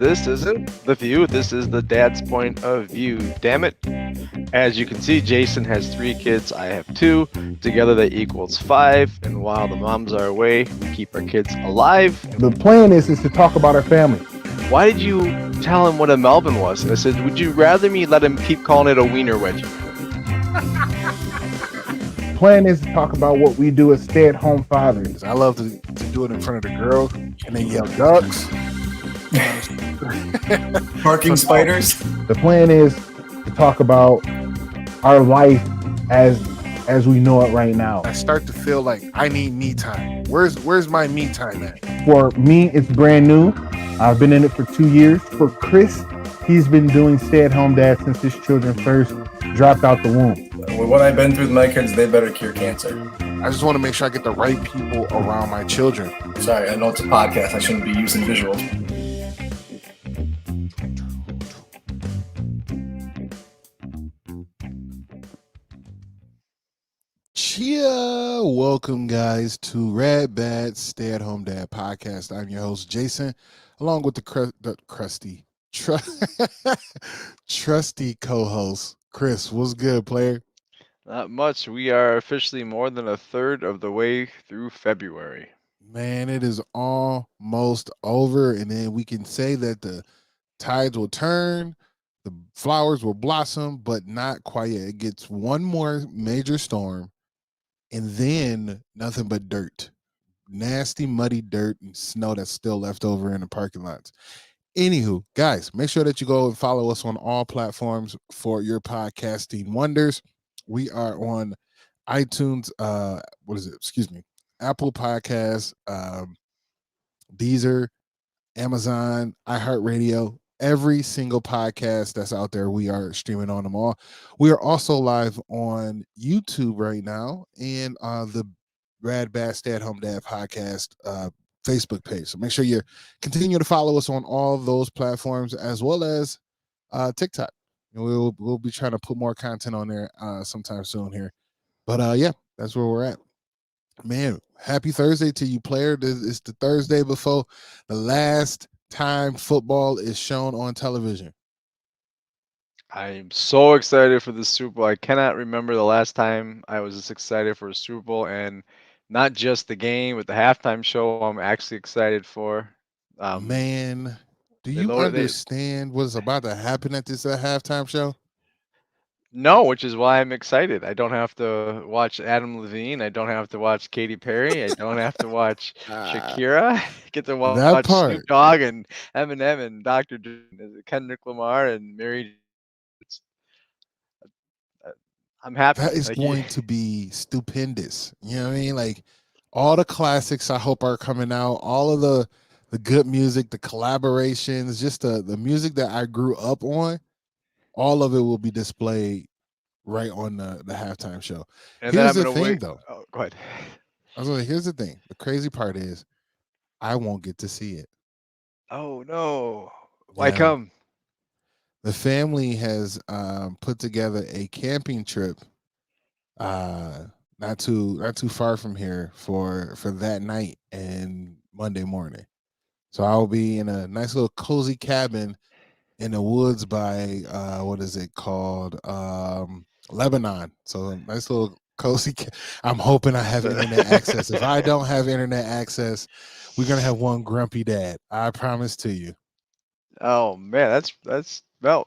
This isn't The View. This is the dad's point of view. Damn it. As you can see, Jason has 3 kids. I have 2. Together that equals 5. And while the moms are away, we keep our kids alive. The plan is to talk about our family. Why did you tell him what a Melvin was? And I said, would you rather me let him keep calling it a wiener wedgie? Plan is to talk about what we do as stay-at-home fathers. I love to do it in front of the girl and then yell ducks. Parking spiders. The plan is to talk about our life as we know it right now. I start to feel like I need me time. Where's my me time at? For me, it's brand new. I've been in it for 2 years. For Chris, he's been doing stay-at-home dad since his children first dropped out the womb. With what I've been through with my kids, they better cure cancer. I just want to make sure I get the right people around my children. Sorry, I know it's a podcast. I shouldn't be using visuals. Chia! Welcome, guys, to Raad Bad Stay at Home Dad Podcast. I'm your host, Jason, along with the trusty co-host, Chris. What's good, player? Not much. We are officially more than a third of the way through February. Man, it is almost over, and then we can say that the tides will turn, the flowers will blossom, but not quite yet. It gets one more major storm, and then nothing but dirt. Nasty, muddy dirt and snow that's still left over in the parking lots. Anywho, guys, make sure that you go and follow us on all platforms for your podcasting wonders. We are on iTunes, Apple Podcasts, Deezer, Amazon, iHeartRadio, every single podcast that's out there. We are streaming on them all. We are also live on YouTube right now and the Raad Bad Stay at Home Dad Podcast Facebook page. So make sure you continue to follow us on all those platforms as well as TikTok. We'll be trying to put more content on there sometime soon here. But yeah, that's where we're at. Man, happy Thursday to you, player. It's the Thursday before the last time football is shown on television. I'm so excited for the Super Bowl. I cannot remember the last time I was this excited for a Super Bowl, and not just the game, but the halftime show I'm actually excited for. Man, do you understand what's about to happen at this halftime show? No, which is why I'm excited. I don't have to watch Adam Levine. I don't have to watch Katy Perry. I don't have to watch Shakira. I get to watch Snoop Dogg and Eminem and Dr. Dre, Kendrick Lamar and Mary. I'm happy. That is going to be stupendous. You know what I mean? Like all the classics I hope are coming out, all of the good music, the collaborations, just the music that I grew up on, all of it will be displayed right on the halftime show. And here's the thing though. Oh, go ahead. I was like, here's the thing. The crazy part is I won't get to see it. Oh no. Why come? The family has put together a camping trip not too far from here for that night and Monday morning. So I'll be in a nice little cozy cabin in the woods by what is it called? Lebanon. So a nice little cozy I'm hoping I have internet access. If I don't have internet access, we're gonna have one grumpy dad. I promise to you. Oh man, that's well,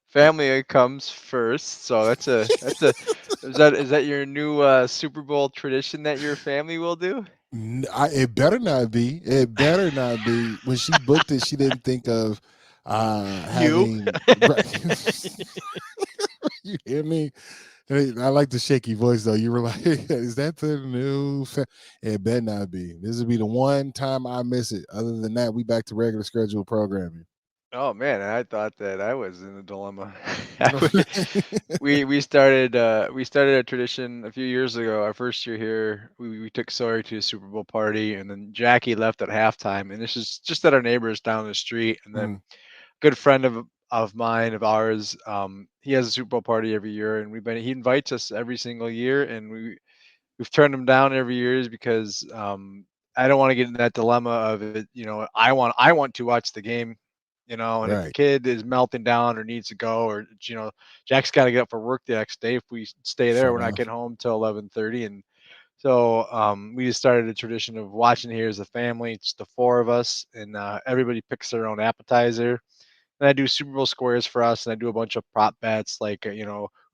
family comes first. So that's a is that your new Super Bowl tradition that your family will do? It better not be. It better not be. When she booked it, she didn't think of having. You hear me? I like the shaky voice though. You were like, "Is that the new?" It better not be. This will be the one time I miss it. Other than that, we back to regular scheduled programming. Oh man, I thought that I was in a dilemma. we started a tradition a few years ago. Our first year here, we took Sawyer to a Super Bowl party, and then Jackie left at halftime. And this is just at our neighbors down the street. And then good friend of ours, he has a Super Bowl party every year, and he invites us every single year, and we've turned him down every year because I don't want to get in that dilemma of it. I want to watch the game. And if the Right. kid is melting down or needs to go, or Jack's got to get up for work the next day. If we stay there, Sure we're not enough. getting home till 11:30, and so we just started a tradition of watching here as a family. It's the four of us, and everybody picks their own appetizer. And I do Super Bowl squares for us, and I do a bunch of prop bets like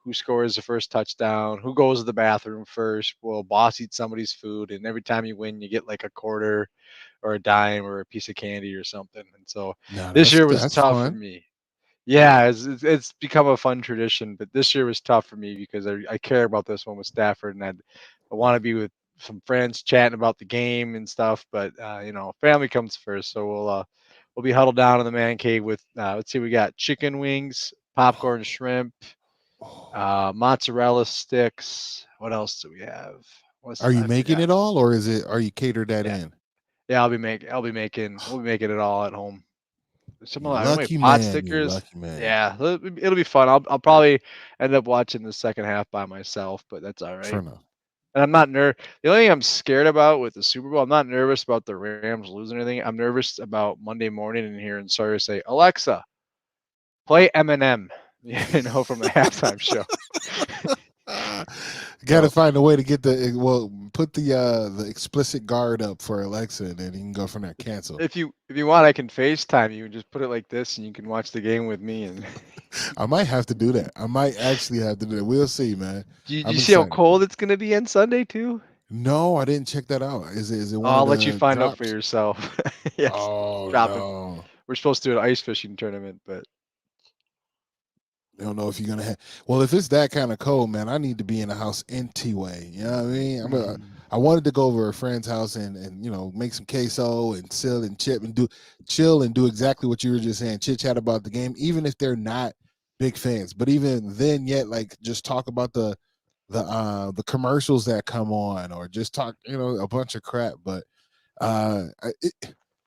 who scores the first touchdown, who goes to the bathroom first. Will boss eat somebody's food, and every time you win, you get like a quarter or a dime or a piece of candy or something. And so No, this year was that's tough for fun. me. Yeah, it's become a fun tradition, but this year was tough for me because I care about this one with Stafford, and I want to be with some friends chatting about the game and stuff. But family comes first, so we'll be huddled down in the man cave with let's see, we got chicken wings, popcorn, shrimp, Oh. mozzarella sticks. What else do we have? What's Are you I making forgot. it all, or are you catered that Yeah, in? yeah, we'll be making it all at home. Some You of how many lucky pot man, you stickers. lucky man. Yeah, it'll be fun. I'll probably end up watching the second half by myself, but that's all Sure right. enough. And I'm not The only thing I'm scared about with the Super Bowl, I'm not nervous about the Rams losing anything. I'm nervous about Monday morning and hearing Sawyer say, "Alexa, play Eminem," from the halftime show. Got to So find a way to get put the explicit guard up for Alexa, and then you can go from there. Cancel. if you want, I can FaceTime you and just put it like this, and you can watch the game with me. And I might have to do that. I might actually have to do that. We'll see, man. do you I'm see how excited. cold it's gonna be on Sunday too? No, I didn't check that out. Is it Oh, one I'll of let you the find out for drops? yourself. Yes, Oh dropping. no. We're supposed to do an ice fishing tournament, but I don't know if you're gonna have. Well, if it's that kind of cold, man, I need to be in the house anyway. You know what I mean? I wanted to go over a friend's house and make some queso and chill and chill and do exactly what you were just saying, chit chat about the game, even if they're not big fans. But even then, yet like just talk about the commercials that come on, or just talk a bunch of crap. But uh,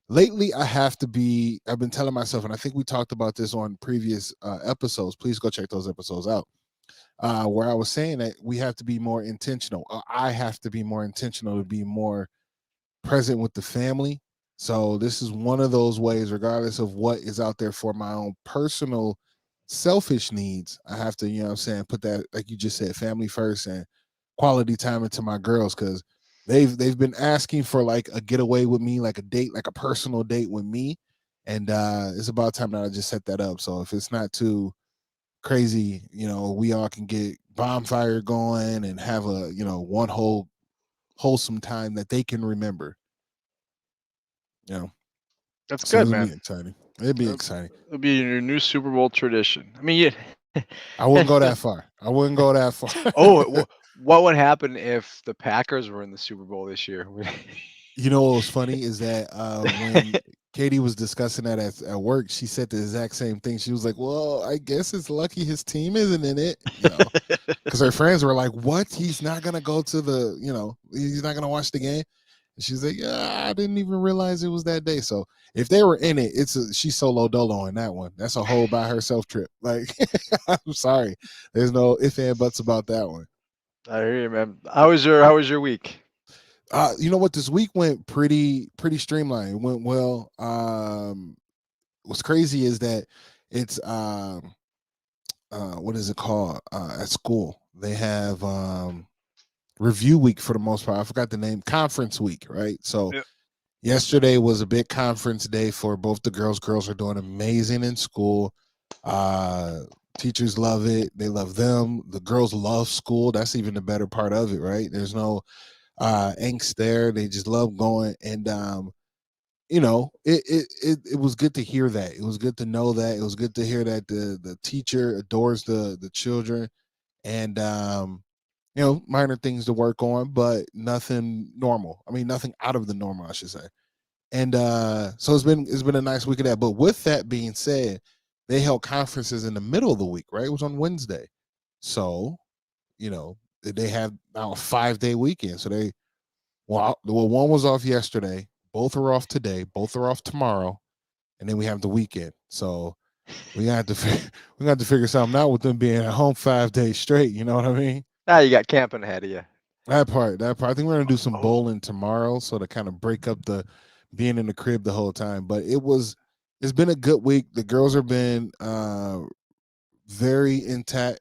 lately I've been telling myself, and I think we talked about this on previous episodes. Please go check those episodes out. Where I was saying that we have to be more intentional. I have to be more intentional to be more present with the family. So this is one of those ways, regardless of what is out there for my own personal selfish needs. I have to, put that, like you just said, family first and quality time into my girls, because they've been asking for like a getaway with me, like a date, like a personal date with me. And it's about time that I just set that up. So if it's not too crazy, we all can get bonfire going and have a, one whole wholesome time that they can remember. that's So good, it'll be man. exciting. It'll be It'll, exciting. it'll be your new Super Bowl tradition. I mean, I wouldn't go that far. I wouldn't go that far. what would happen if the Packers were in the Super Bowl this year? You know what was funny is that when Katie was discussing that at work, she said the exact same thing. She was like, "Well, I guess it's lucky his team isn't in it," because her friends were like, "What? He's not gonna go to he's not gonna watch the game." And she's like, "Yeah, I didn't even realize it was that day." So if they were in it, she's solo dolo in that one. That's a whole by herself trip. Like, I'm sorry, there's no ifs and buts about that one. I hear you, man. How was your week? You know what? This week went pretty streamlined. It went well. What's crazy is that it's what is it called? At school they have review week for the most part. I forgot the name. Conference week, right? So Yep. yesterday was a big conference day for both the girls. Girls are doing amazing in school. Uh, Teachers love it. They love them. The girls love school. That's even the better part of it, right? There's no angst there. They just love going, and it was good to hear that. It was good to know that. It was good to hear that the teacher adores the children, and minor things to work on, but nothing normal. I mean, nothing out of the normal, I should say. And so it's been a nice week of that. But with that being said, they held conferences in the middle of the week, right? It was on Wednesday, so they have now a 5-day weekend. So one was off yesterday, both are off today, both are off tomorrow, and then we have the weekend. So we got to we got to figure something out with them being at home 5 days straight. You know what I mean? You got camping ahead of you. That part. I think we're gonna do some Oh, bowling tomorrow, so to kind of break up the being in the crib the whole time. But it was It's been a good week. The girls have been very intact.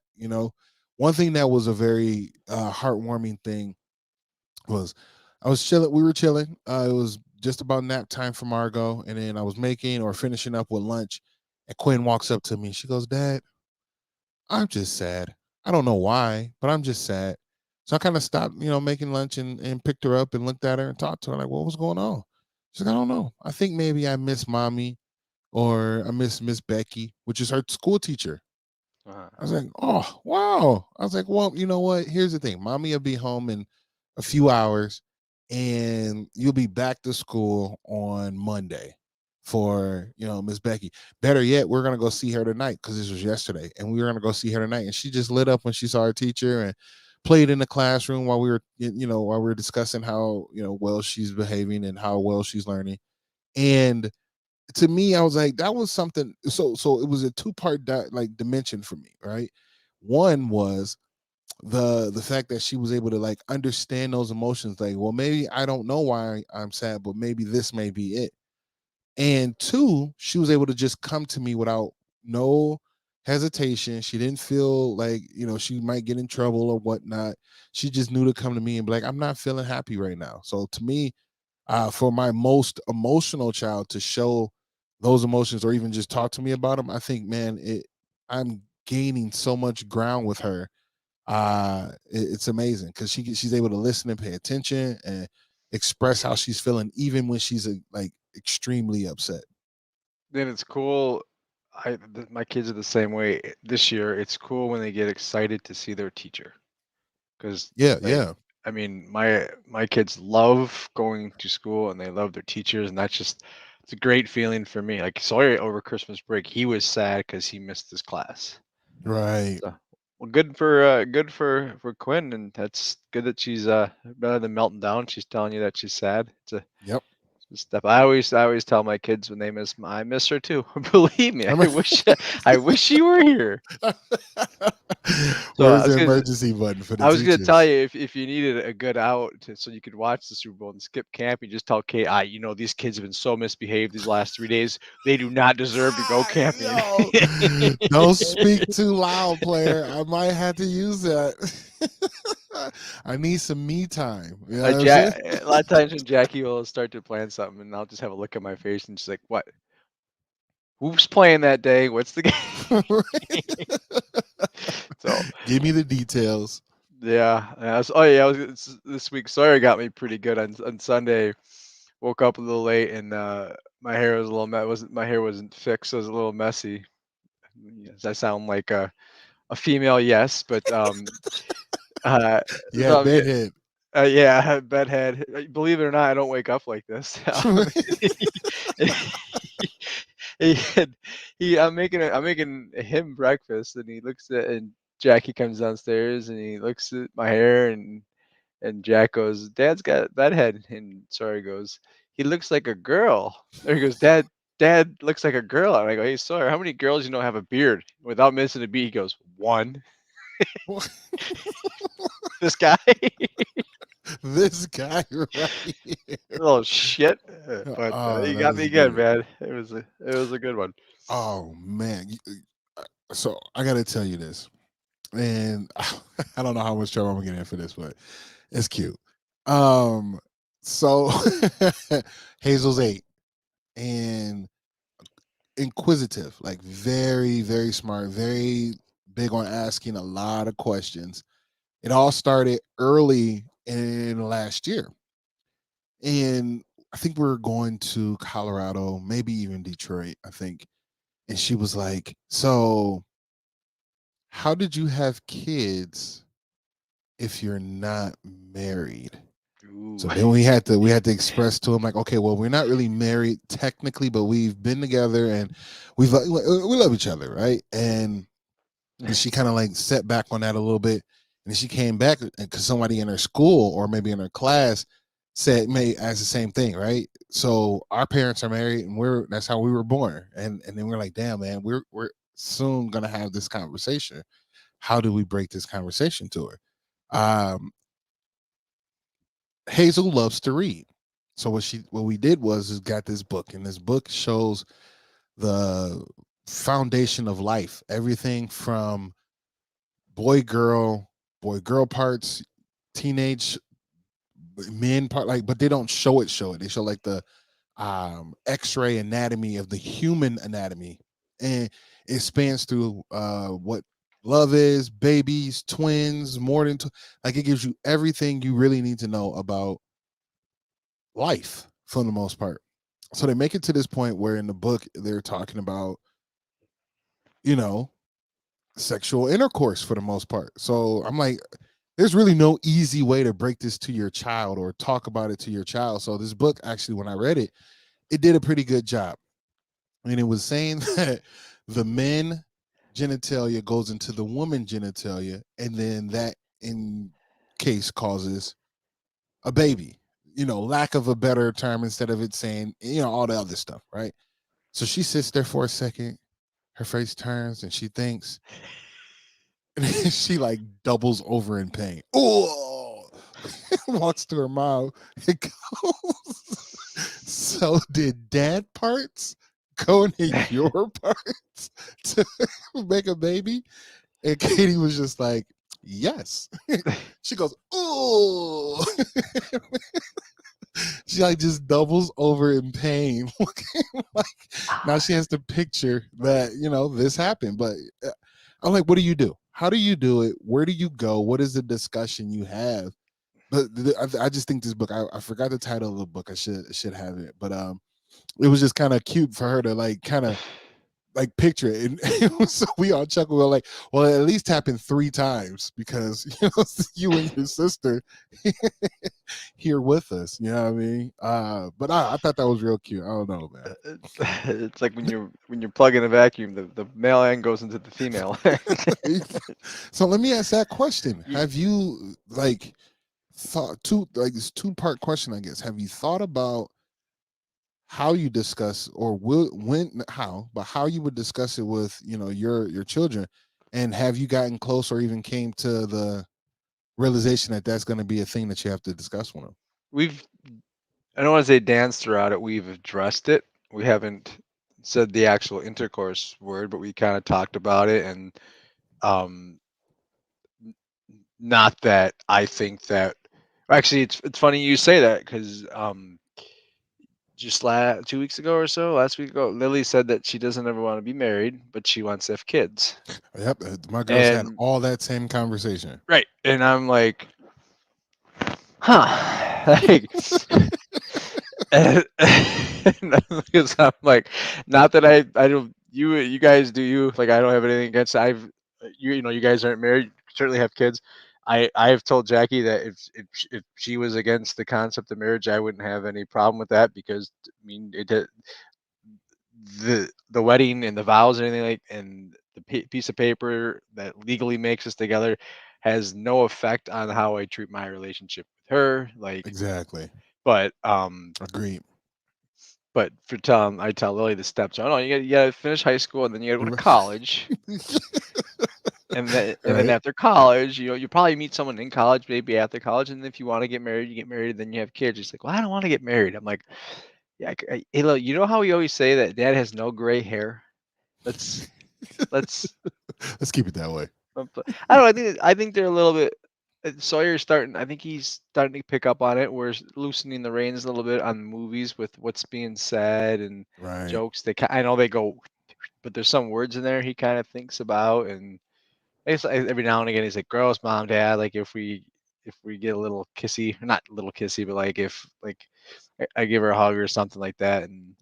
One thing that was a very heartwarming thing was I was chilling. We were chilling. It was just about nap time for Margo, and then I was making or finishing up with lunch. And Quinn walks up to me. She goes, "Dad, I'm just sad. I don't know why, but I'm just sad." So I kind of stopped, making lunch and picked her up and looked at her and talked to her like, "What was going on?" She's like, "I don't know. I think maybe I miss mommy or I miss Miss Becky, which is her school teacher." Uh-huh. I was like, "Oh, wow." I was like, "Well, you know what? Here's the thing. Mommy will be home in a few hours and you'll be back to school on Monday for, Miss Becky. Better yet, we're going to go see her tonight because this was yesterday. And we were going to go see her tonight. And she just lit up when she saw her teacher and played in the classroom while we were, while we were discussing how, well she's behaving and how well she's learning." And to me, I was like, that was something. So it was a two-part like dimension for me, right? One was the fact that she was able to like understand those emotions, like, well, maybe I don't know why I'm sad, but maybe this may be it. And two, she was able to just come to me without no hesitation. She didn't feel like, she might get in trouble or whatnot. She just knew to come to me and be like, "I'm not feeling happy right now." So to me, for my most emotional child to show those emotions or even just talk to me about them, I think, man, I'm gaining so much ground with her. It's amazing because she's able to listen and pay attention and express how she's feeling, even when she's like extremely upset. Then it's cool. My kids are the same way. This year, it's cool when they get excited to see their teacher because Yeah, like yeah, I mean, my kids love going to school and they love their teachers, and that's just it's a great feeling for me. Like Sawyer over Christmas break, he was sad because he missed his class. right. So, well, good for Quinn, and that's good that she's rather than melting down, she's telling you that she's sad. Yep. It's stuff. I always tell my kids when they I miss her too. Believe me, I I mean, wish I wish you were here. So where's the emergency button for the I was gonna tell teachers? you if you needed a good out so you could watch the Super Bowl and skip camp, you just tell Kate, these kids have been so misbehaved these last 3 days. They do not deserve to go camping. Yo, don't speak too loud, player. I might have to use that. I need some me time. You know what I'm saying? A lot of times when Jackie will start to plan something, and I'll just have a look at my face, and she's like, "What? Who's playing that day? What's the game?" So Give me the details. yeah, oh yeah, this week Sawyer got me pretty good on Sunday. Woke up a little late, and my hair was a little wasn't my hair wasn't fixed, so it was a little messy. Yes, I sound like a female, yes, but uh, Yeah, so bedhead. yeah, I had bedhead. Believe it or not, I don't wake up like this. he, had- I'm making him breakfast, and he looks at and Jackie comes downstairs and he looks at my hair and Jack goes, "Dad's got bedhead," and Sawyer goes, "He looks like a girl." Or he goes, Dad looks like a girl." And I go, "Hey Sawyer, how many girls you know have a beard?" Without missing a beat, he goes, "One." This guy, This guy right here. little shit. But Oh, you that got is me good, great. man. It was a good one. Oh man. So I gotta tell you this. And I don't know how much trouble I'm gonna get in for this, but it's cute. Um, so Hazel's 8 and inquisitive, like very, very smart, very big on asking a lot of questions. It all started early in last year. And I think we were going to Colorado, maybe even Detroit, I think. And she was like, "So, how did you have kids if you're not married?" Ooh. So then we had to express to him like, "Okay, well, we're not really married technically, but we've been together and we love each other, right?" And she kind of like set back on that a little bit, and then she came back because somebody in her school or maybe in her class said may ask the same thing, right? So our parents are married, and that's how we were born, and then we're like, "Damn, man, we're soon gonna have this conversation. How do we break this conversation to her?" Um, Hazel loves to read. So what we did was is got this book, and this book shows the foundation of life, everything from boy girl parts, teenage men part, like, but they don't show it. They show like the x-ray anatomy of the human anatomy, and it spans through what love is, babies, twins, more than like, it gives you everything you really need to know about life for the most part. So they make it to this point where in the book they're talking about, you know, sexual intercourse for the most part. So I'm like, there's really no easy way to break this to your child or talk about it to your child. So this book, actually, when I read it, it did a pretty good job. And it was saying that the men genitalia goes into the woman genitalia, and then that in case causes a baby, lack of a better term, instead of it saying, all the other stuff, right? So she sits there for a second, her face turns, and she thinks, and then she like doubles over in pain. Oh, walks to her mouth. It goes. So did dad parts go into your parts to make a baby? And Katie was just like, yes. She goes, oh. She like just doubles over in pain. Like, now she has to picture that, this happened. But I'm like, what do you do? How do you do it? Where do you go? What is the discussion you have? But I just think this book, I forgot the title of the book. I should have it. But it was just kind of cute for her to like kind of like picture it. And so we all chuckled. We were like, well, it at least happened 3 times, because you and your sister here with us. You know what I mean? But I thought that was real cute. I don't know, man. It's like when you're plugging a vacuum, the male end goes into the female. So let me ask that question. Have you like thought this 2-part question, I guess. Have you thought about how you discuss, or how you would discuss it with, your children? And have you gotten close, or even came to the realization that that's going to be a thing that you have to discuss with them? I don't want to say danced throughout it. We've addressed it. We haven't said the actual intercourse word, but we kind of talked about it. And not that I think that, actually, it's funny you say that, because just 2 weeks ago or so, last week ago, Lilly said that she doesn't ever want to be married, but she wants to have kids. Yep, my girls had all that same conversation. Right. And I'm like, huh. Like, because I'm like, not that I don't, you guys do you, like, I don't have anything against it. You guys aren't married, certainly have kids. I have told Jackie that if she was against the concept of marriage, I wouldn't have any problem with that, because I mean, the wedding and the vows and anything, like, and the piece of paper that legally makes us together has no effect on how I treat my relationship with her. Like, exactly. But agreed. But I tell Lilly the steps. Oh no, you gotta finish high school, and then you gotta go to college. And then after college, you probably meet someone in college, maybe after college, and if you want to get married, you get married, and then you have kids. She's like, well, I don't want to get married. I'm like, yeah, hey, look, you know how we always say that dad has no gray hair? Let's keep it that way. I don't know. I think they're a little bit. Sawyer's starting. I think he's starting to pick up on it. We're loosening the reins a little bit on movies with what's being said and jokes. I know they go, but there's some words in there he kind of thinks about, and I guess every now and again he's like, "Gross, mom, dad." Like if we get a little kissy, not a little kissy, but like if I give her a hug or something like that, and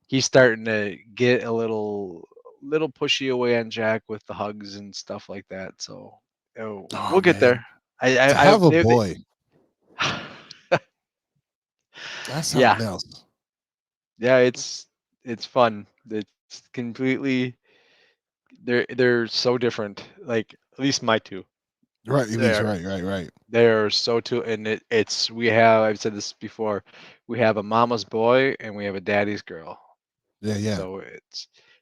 he's starting to get a little pushy away on Jack with the hugs and stuff like that. So we'll get there. I have a boy. That's something else. Yeah, it's fun. It's completely. They're so different. Like, at least my two. Right. Right. They are so too, and it's I've said this before. We have a mama's boy and we have a daddy's girl. Yeah. So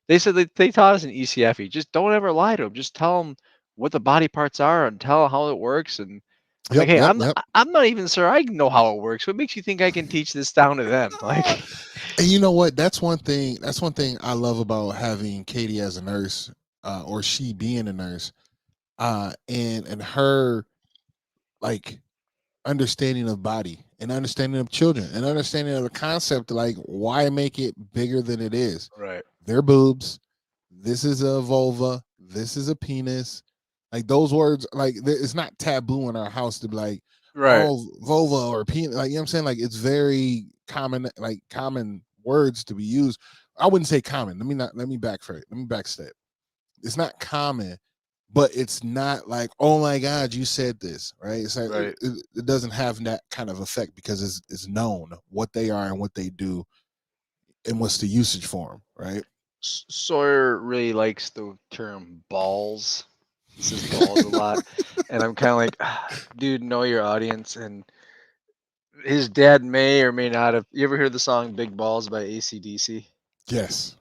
they said that they taught us in ECFE. Just don't ever lie to them. Just tell them what the body parts are and tell how it works. And I'm I'm not even sure I know how it works. What makes you think I can teach this down to them? Like, And you know what? That's one thing. That's one thing I love about having Katie as a nurse, or she being a nurse, and her like understanding of body and understanding of children and understanding of the concept. Like, why make it bigger than it is? Right. They're boobs. This is a vulva. This is a penis. Like those words, like it's not taboo in our house to be like, Right. oh, vulva or penis. Like, you know what I'm saying? Like, it's very common, like common words to be used. I wouldn't say common. Let me backstep. It's not common, but it's not like, oh my God, you said this, right? It's like Right. it doesn't have that kind of effect because it's known what they are and what they do and what's the usage for them, right? Sawyer really likes the term balls. He says balls a lot, and I'm kind of like, dude, know your audience. And his dad may or may not have. You ever heard the song "Big Balls" by AC/DC? Yes.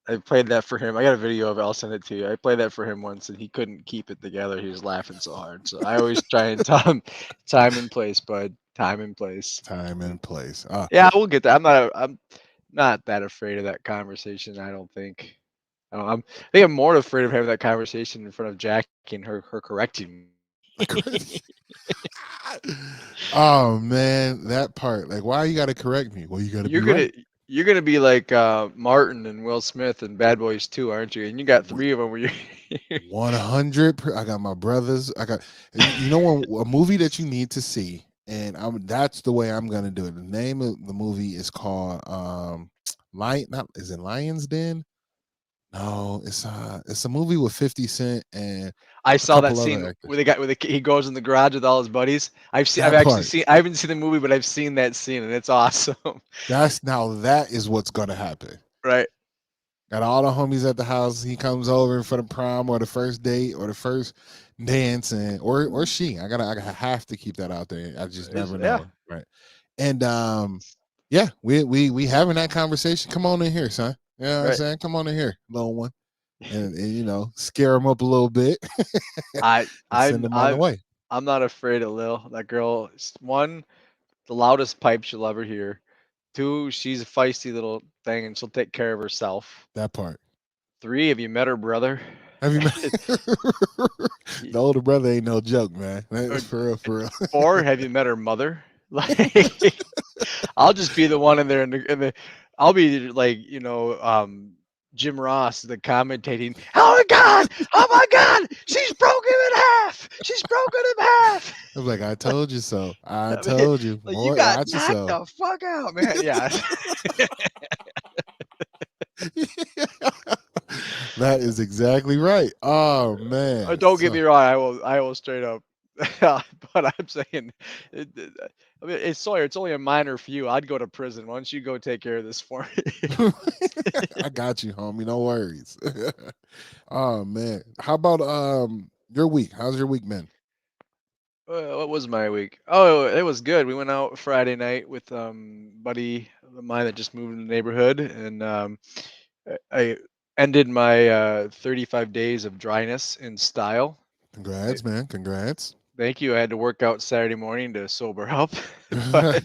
I played that for him. I got a video of it. I'll send it to you. I played that for him once, and he couldn't keep it together. He was laughing so hard. So I always try and tell him, time and place, bud. Time and place. Time and place. Yeah, we'll get that. I'm not that afraid of that conversation. I don't think. I think I'm more afraid of having that conversation in front of Jackie and her correcting me. Oh man, that part. Like, why you got to correct me? Well, you got to be right. You're gonna be like Martin and Will Smith and Bad Boys 2, aren't you? And you got 3 of them where you 100. I got my brothers. I got, you know, a movie that you need to see, and that's the way I'm gonna do it. The name of the movie is called is it Lion's Den? No, it's a movie with 50 Cent and I a saw that couple other scene actors. where he goes in the garage with all his buddies. I've That actually part. seen. I haven't seen the movie, but I've seen that scene, and it's awesome. That is what's gonna happen. Right. Got all the homies at the house. He comes over for the prom or the first date or the first dance, and or she. I have to keep that out there. I just never Yeah. know, right? And yeah, we having that conversation. Come on in here, son. You know what I'm saying? Come on in here, little one, and you know, scare him up a little bit. Send him on the way. I'm not afraid of Lil. That girl is, one, the loudest pipe you'll ever hear. 2, she's a feisty little thing, and she'll take care of herself. That part. 3, have you met her brother? Have you met the older brother? Ain't no joke, man. That's for real, for real. 4, have you met her mother? Like, I'll just be the one in there, I'll be like, Jim Ross, the commentating. Oh my God, she's broken in half. She's broken in half. I'm like, I told you so. I told you. Like, Boy, you got watch knocked yourself. the fuck out, man. Yeah. That is exactly right. Oh man. Don't get me wrong. I will straight up. But I'm saying, I mean, it's Sawyer. It's only a minor few. I'd go to prison. Why don't you go take care of this for me? I got you, homie. No worries. Oh man. How about your week? How's your week been? What was my week? Oh, it was good. We went out Friday night with buddy of mine that just moved in the neighborhood, and I ended my 35 days of dryness in style. Congrats, man. Congrats. Thank you. I had to work out Saturday morning to sober up, but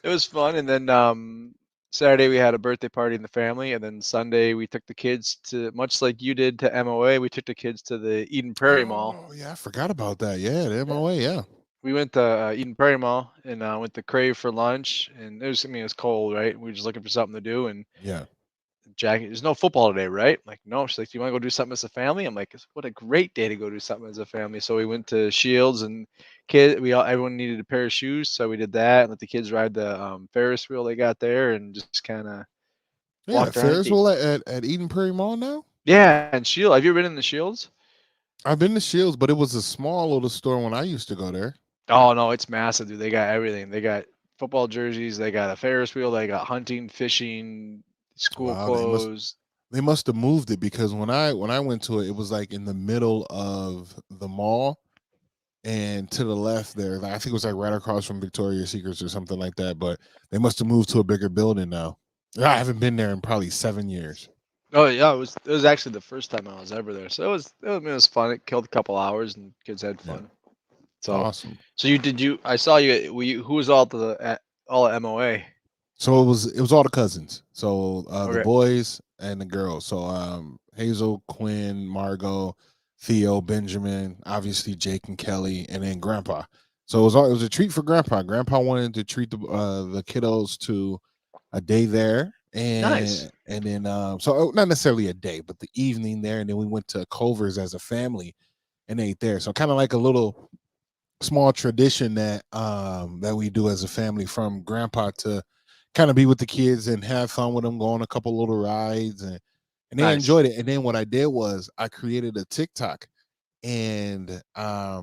it was fun. And then Saturday we had a birthday party in the family, and then Sunday we took the kids to, much like you did to MOA, we took the kids to the Eden Prairie Mall. Oh yeah, I forgot about that. Yeah, the MOA. Yeah. We went to Eden Prairie Mall and went to Crave for lunch, and it was cold, right? We were just looking for something to do, and Yeah. Jackie, there's no football today, right? I'm like, no. She's like, do you want to go do something as a family? I'm like, what a great day to go do something as a family. So we went to Shields, and everyone needed a pair of shoes, so we did that, and let the kids ride the Ferris wheel they got there, and just kind of walked around. Ferris wheel at Eden Prairie Mall now. Yeah, and Shield. Have you ever been in the Shields? I've been to Shields, but it was a small little store when I used to go there. Oh no, it's massive, dude. They got everything. They got football jerseys. They got a Ferris wheel. They got hunting, fishing, school clothes. They must have moved it, because when I went to it, it was like in the middle of the mall, and to the left there, I think it was like right across from Victoria's Secrets or something like that. But they must have moved to a bigger building now. I haven't been there in probably 7 years. Oh yeah, it was actually the first time I was ever there, so it was fun. It killed a couple hours, and kids had fun. Yeah. So awesome. So I saw you. Who was all at MOA? So it was all the cousins. So the Okay. boys and the girls. So Hazel, Quinn, Margo, Theo, Benjamin, obviously Jake and Kelly, and then Grandpa. So it was a treat for Grandpa. Grandpa wanted to treat the kiddos to a day there, Nice. and then so not necessarily a day, but the evening there, and then we went to Culver's as a family and ate there. So kind of like a little small tradition that we do as a family, from Grandpa to kind of be with the kids and have fun with them, go on a couple little rides, and they Nice. enjoyed it. And then what I did was I created a TikTok, and I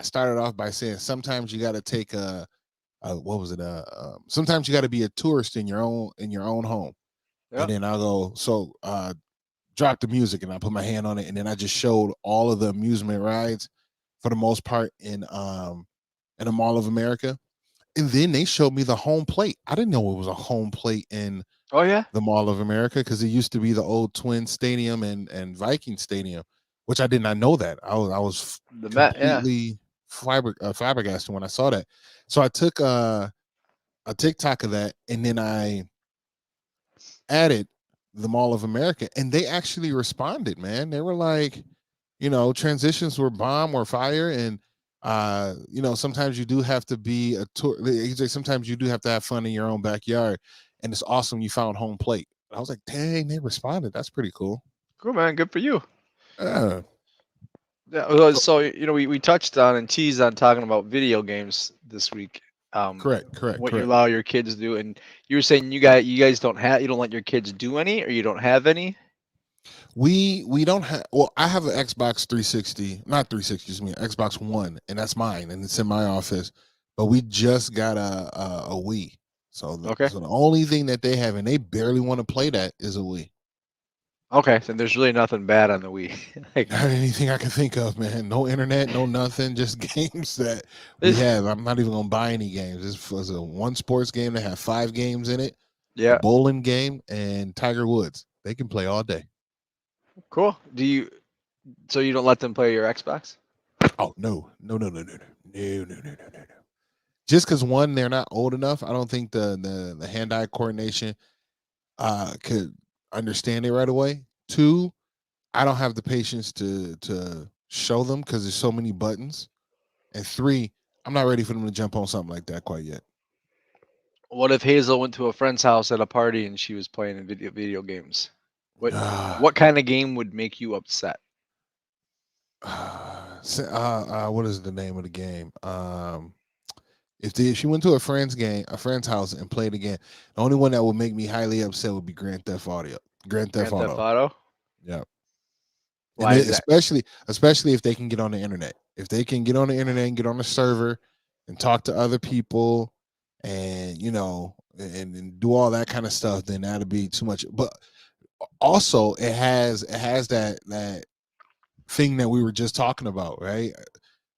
started off by saying sometimes you got to take what was it? Sometimes you got to be a tourist in your own home. And Yeah. then I'll go, so drop the music, and I put my hand on it, and then I just showed all of the amusement rides for the most part in the Mall of America. And then they showed me the home plate. I didn't know it was a home plate in Oh yeah. the Mall of America, because it used to be the old Twin Stadium and Viking Stadium, which I did not know that. I was The Met. Yeah. completely flabbergasted when I saw that. So I took a TikTok of that, and then I added the Mall of America, and they actually responded. Man, they were like, transitions were bomb or fire, and sometimes you do have to be a tour. Sometimes you do have to have fun in your own backyard, and it's awesome you found home plate. I was like, dang, they responded. That's pretty cool. Cool, man. Good for you. Yeah. Yeah, well, So, so we touched on and teased on talking about video games this week. What you correct. allow your kids to do, and you were saying you guys you don't let your kids do any, or you don't have any. We don't have. Well, I have an Xbox 360, not 360, excuse me, Xbox One, and that's mine, and it's in my office. But we just got a Wii, so Okay. the only thing that they have, and they barely want to play that, is a Wii. Okay, so there's really nothing bad on the Wii. Like, Not anything I can think of, man. No internet, no nothing. Just games that we eh, have. I'm not even gonna buy any games. This was a one sports game that had 5 games in it, a yeah, bowling game, and Tiger Woods. They can play all day. cool. So you don't let them play your Xbox? Oh no. Just because, one, they're not old enough. I don't think the hand-eye coordination could understand it right away. Two, I don't have the patience to show them because there's so many buttons. And three, I'm not ready for them to jump on something like that quite yet. What if Hazel went to a friend's house at a party and she was playing video games? What Uh, what kind of game would make you upset? what is the name of the game? If she went to a friend's house and played again, the only one that would make me highly upset would be Grand Theft Auto. Grand Theft Grand Theft Auto. Auto? Yeah. And Why is that? especially if they can get on the internet. If they can get on the internet and get on the server and talk to other people, and and do all that kind of stuff, then that'd be too much. But also, it has that thing that we were just talking about, right?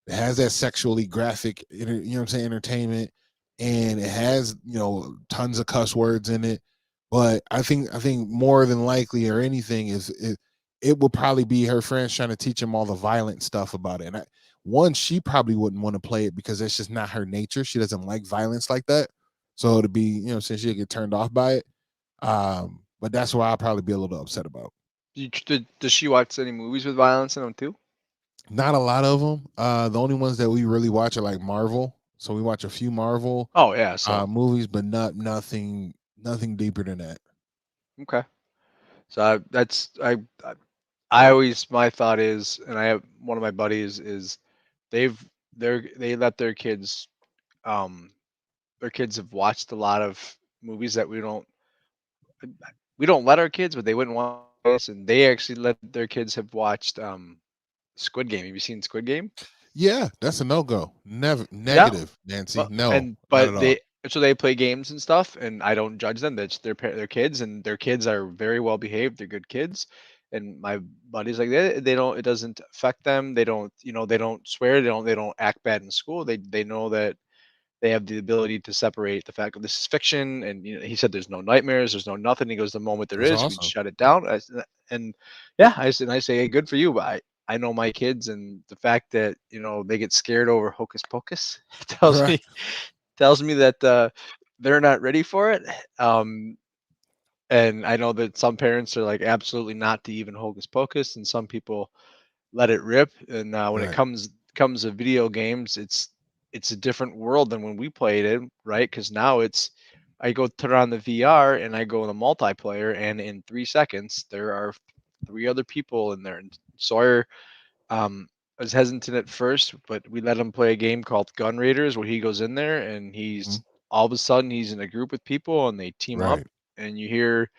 It has that sexually graphic, what I'm saying, entertainment, and it has tons of cuss words in it. But I think more than likely, or anything, it will probably be her friends trying to teach him all the violent stuff about it. And one, she probably wouldn't want to play it because it's just not her nature. She doesn't like violence like that. So to be, since she'll get turned off by it. But that's why I'll probably be a little upset about. Does she watch any movies with violence in them too? Not a lot of them. The only ones that we really watch are like Marvel. So we watch a few Marvel Oh yeah, so movies, but nothing deeper than that. okay. So I always my thought is, and I have one of my buddies is they've they let um their kids have watched a lot of movies that we don't let our kids, but they wouldn't want us, and they actually let their kids have watched Squid Game. Have you seen Squid Game? Yeah, that's a no go. Never Yeah, negative, Nancy. No, not at but all. they play games and stuff, and I don't judge them. That's their kids, and their kids are very well behaved. They're good kids, and my buddies like they don't, it doesn't affect them. They don't, they don't swear. They don't act bad in school. They know that they have the ability to separate the fact of this is fiction. And he said there's no nightmares, there's no nothing. He goes, the moment there That's is, we awesome. shut it down. And yeah, I say, hey, good for you. But I know my kids, and the fact that they get scared over hocus pocus tells Right. me tells me that they're not ready for it. And I know that some parents are like absolutely not to even hocus pocus, and some people let it rip. And when it Right. comes to video games, it's a different world than when we played it, right? Because now it's I go turn on the VR and I go in the multiplayer, and in 3 seconds there are three other people in there. And Sawyer was hesitant at first, but we let him play a game called Gun Raiders, where he goes in there and Mhm. he's all of a sudden he's in a group with people and they team up, Right. and you hear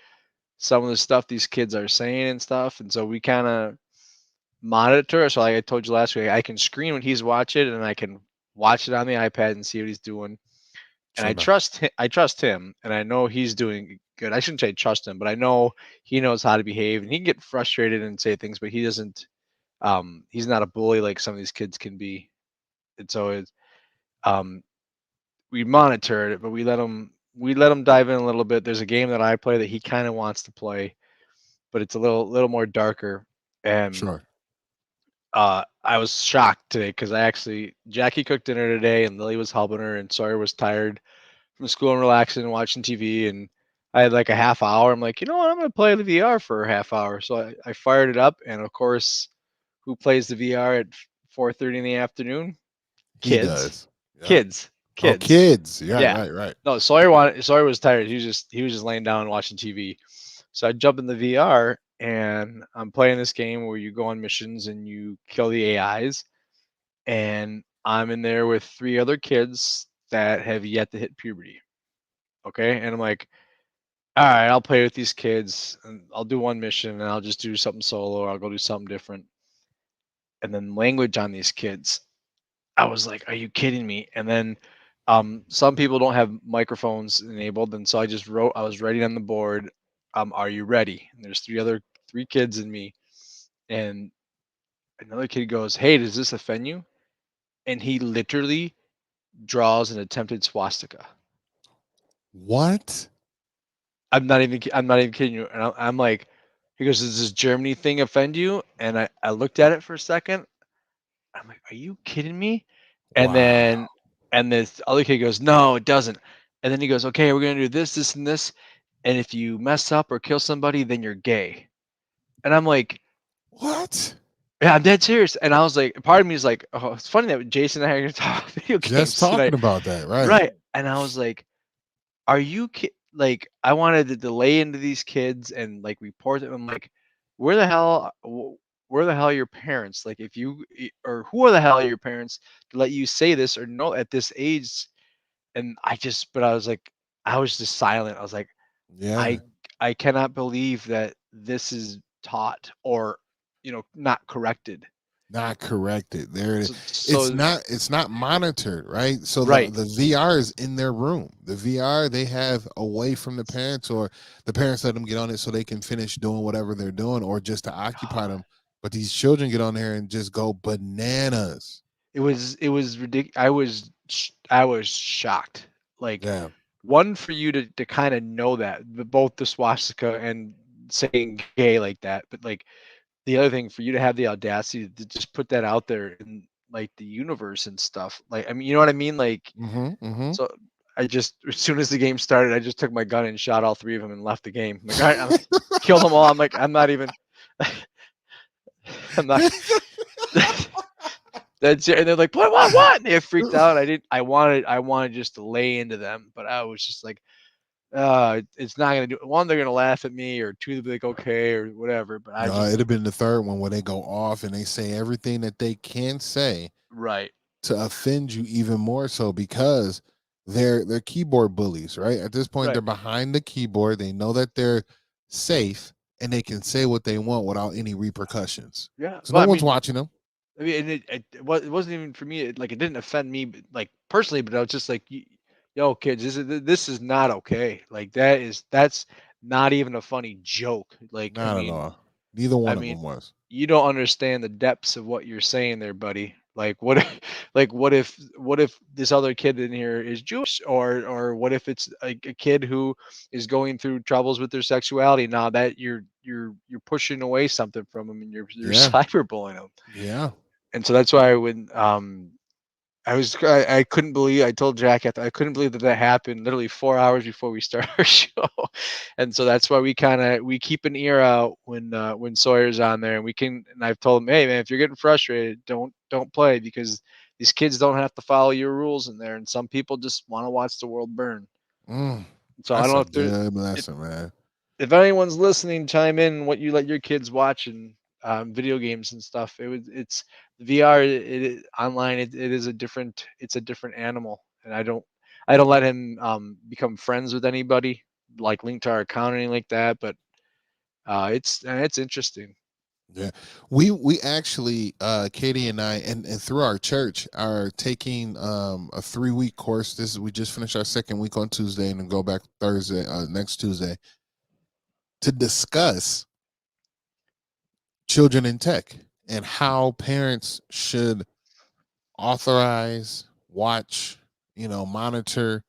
some of the stuff these kids are saying and stuff. And so we kind of monitor. So like I told you last week, I can screen when he's watching, and I can watch it on the iPad and see what he's doing. And Sure enough. I trust him, and I know he's doing good. I shouldn't say trust him, but I know he knows how to behave, and he can get frustrated and say things, but he doesn't. He's not a bully like some of these kids can be. And so um, we monitor it, but we let him dive in a little bit. There's a game that I play that he kind of wants to play, but it's a little more darker. And Sure. I was shocked today because Jackie cooked dinner today, and Lily was helping her, and Sawyer was tired from school and relaxing and watching TV. And I had like a half hour. I'm like, you know what? I'm gonna play the VR for a half hour. So I fired it up, and of course, who plays the VR at 4:30 in the afternoon? He Kids, does. Yep. kids, Oh, kids. kids. Yeah. Yeah. Right. Right. No, Sawyer was tired. He was just laying down and watching TV. So I jump in the VR and I'm playing this game where you go on missions and you kill the AIs. And I'm in there with three other kids that have yet to hit puberty. Okay. And I'm like, all right, I'll play with these kids and I'll do one mission and I'll just do something solo or I'll go do something different. And then language on these kids. I was like, are you kidding me? And then some people don't have microphones enabled. And so I was writing on the board, are you ready? And there's three kids and me. And another kid goes, hey, does this offend you? And he literally draws an attempted swastika. What? I'm not even kidding you. And I'm like, he goes, does this Germany thing offend you? And I looked at it for a second. I'm like, are you kidding me? And Wow. then and this other kid goes, no, it doesn't. And then he goes, okay, we're gonna do this, this, and this. And if you mess up or kill somebody, then you're gay. And I'm like, What? yeah, I'm dead serious. And I was like, part of me is like, oh, it's funny that Jason and I are gonna talk video Just games tonight. talking about that. Right. Right. And I was like, are you like I wanted to delay into these kids and like report them. I'm like, where the hell where the hell are your parents? Like if you or who are the hell are your parents to let you say this or know at this age? And but I was just silent. I was like, Yeah. I I cannot believe that this is taught or not corrected. Not corrected. There it is. It's So not. It's not monitored, right? So right. the VR is in their room. The VR they have away from the parents, or the parents let them get on it so they can finish doing whatever they're doing, or just to occupy them. But these children get on there and just go bananas. It was ridiculous. I was shocked. Like Yeah. one for you to kind of know that both the swastika and saying gay like that, but like the other thing for you to have the audacity to just put that out there in like the universe and stuff. Like I mean, you know what I mean? Like Mm-hmm. Mm-hmm. so I just as soon as the game started, I just took my gun and shot all three of them and left the game. I'm like, all right, I'm like, killed them all. I'm like, I'm not even I'm not That's it. And they're like, what? And they freaked out. I wanted just to lay into them, but I was just like, it's not gonna do. One, they're gonna laugh at me, or two, they'll be like, okay, or whatever. But I No, just it'd have been the third one where they go off and they say everything that they can say right, to offend you even more so, because they're keyboard bullies, right? At this point, right, they're behind the keyboard. They know that they're safe and they can say what they want without any repercussions. yeah. So no Well, one's watching them. and it wasn't even for me. It didn't offend me, like personally, but I was just like, yo, kids, this is not okay. Like that's not even a funny joke. Like, Not at all. Neither I one of mean, them was. you don't understand the depths of what you're saying there, buddy. Like what if, like what if this other kid in here is Jewish, or what if it's a kid who is going through troubles with their sexuality? Now that you're pushing away something from them and you're Yeah. cyberbullying them. Yeah. And so that's why when I couldn't believe. I told Jack I couldn't believe that happened literally 4 hours before we start our show, and so that's why we keep an ear out when Sawyer's on there, and and I've told him, hey man, if you're getting frustrated, don't play, because these kids don't have to follow your rules in there, and some people just want to watch the world burn. So I That's don't know a if there good lesson, man. if anyone's listening, chime in what you let your kids watch and video games and stuff. It's VR. Online. It is it's a different animal, and I don't let him become friends with anybody, like link to our account or anything like that. But it's interesting. Yeah, we actually Katie and I and through our church are taking a 3 week course. We just finished our second week on Tuesday and then go back Thursday next Tuesday to discuss children in tech and how parents should authorize, watch, monitor,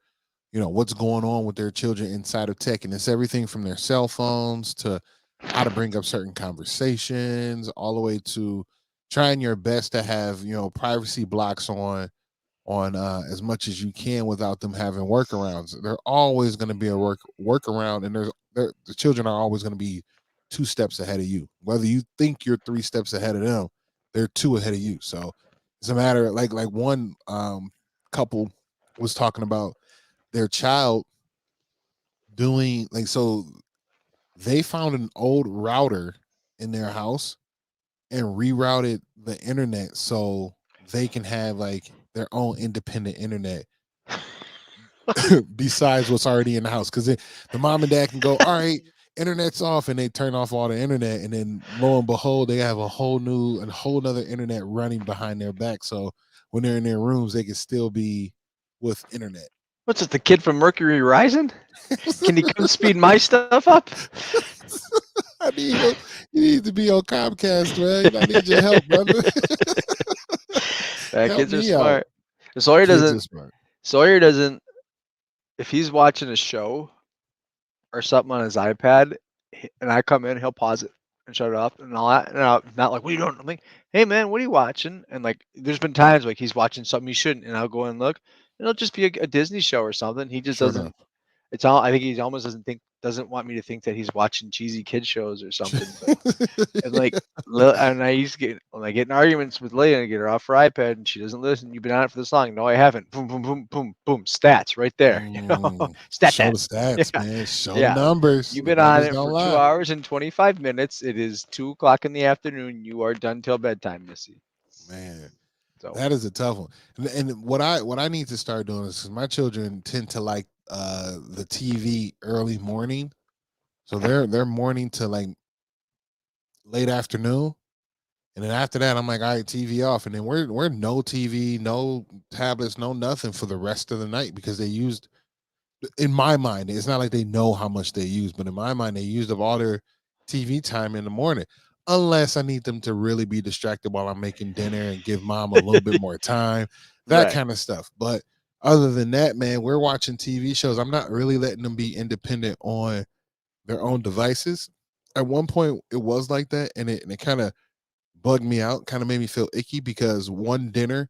what's going on with their children inside of tech. And it's everything from their cell phones to how to bring up certain conversations, all the way to trying your best to have, privacy blocks on as much as you can without them having workarounds. They're always going to be a workaround, and the children are always going to be 2 steps ahead of you. Whether you think you're 3 steps ahead of them, they're 2 ahead of you. So it's a matter of, like one couple was talking about their child doing, like, so they found an old router in their house and rerouted the internet so they can have like their own independent internet besides what's already in the house. Because the mom and dad can go, all right, internet's off, and they turn off all the internet, and then lo and behold, they have a whole nother internet running behind their back. So when they're in their rooms, they can still be with internet. What's it? The kid from Mercury Rising? Can you come speed my stuff up? I need you. You need to be on Comcast, man. I need your help, brother. Help Kids are me out. smart. Sawyer Kids are doesn't. smart. Sawyer doesn't. If he's watching a show or something on his iPad, and I come in, he'll pause it and shut it off and all that. And not like, what are you doing? I'm like, hey man, what are you watching? And like, there's been times like he's watching something he shouldn't, and I'll go and look, and it'll just be a Disney show or something. He just Sure enough. doesn't. It's all. I think he almost doesn't want me to think that he's watching cheesy kid shows or something. But and like, and I used to get when I get in arguments with Lilly and I get her off her iPad and she doesn't listen. You've been on it for this long. No, I haven't. Boom, boom, boom, boom, boom. Stats right there. Stat Show that. the stats, Yeah, man. Show the yeah. numbers. You've The been on numbers it don't for two lie. hours and 25 minutes. It is 2 o'clock in the afternoon. You are done till bedtime, Missy. Man, So that is a tough one. And what I need to start doing is, 'cause my children tend to like the TV early morning, so they're morning to like late afternoon. And then after that, I'm like, all right, TV off. And then we're no TV, no tablets, no nothing for the rest of the night, because they used, in my mind, it's not like they know how much they use, but in my mind, they used up all their TV time in the morning. Unless I need them to really be distracted while I'm making dinner and give mom a little bit more time, that right. kind of stuff. But other than that, man, we're watching TV shows. I'm not really letting them be independent on their own devices. At one point, it was like that, and it kind of bugged me out, kind of made me feel icky, because one dinner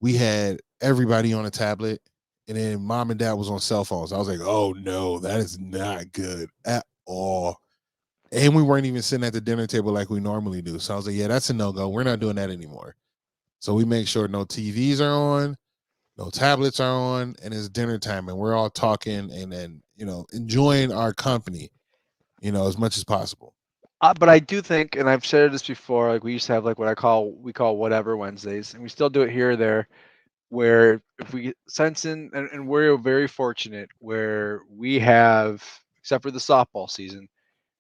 we had everybody on a tablet and then mom and dad was on cell phones. I was like, oh no, that is not good at all. And we weren't even sitting at the dinner table like we normally do. So I was like, yeah, that's a no-go. We're not doing that anymore. So we make sure no TVs are on, no tablets are on, and it's dinner time and we're all talking and then, enjoying our company, as much as possible. But I do think, and I've said this before, like we used to have like we call whatever Wednesdays, and we still do it here or there, where if we sense in, and we're very fortunate where we have, except for the softball season,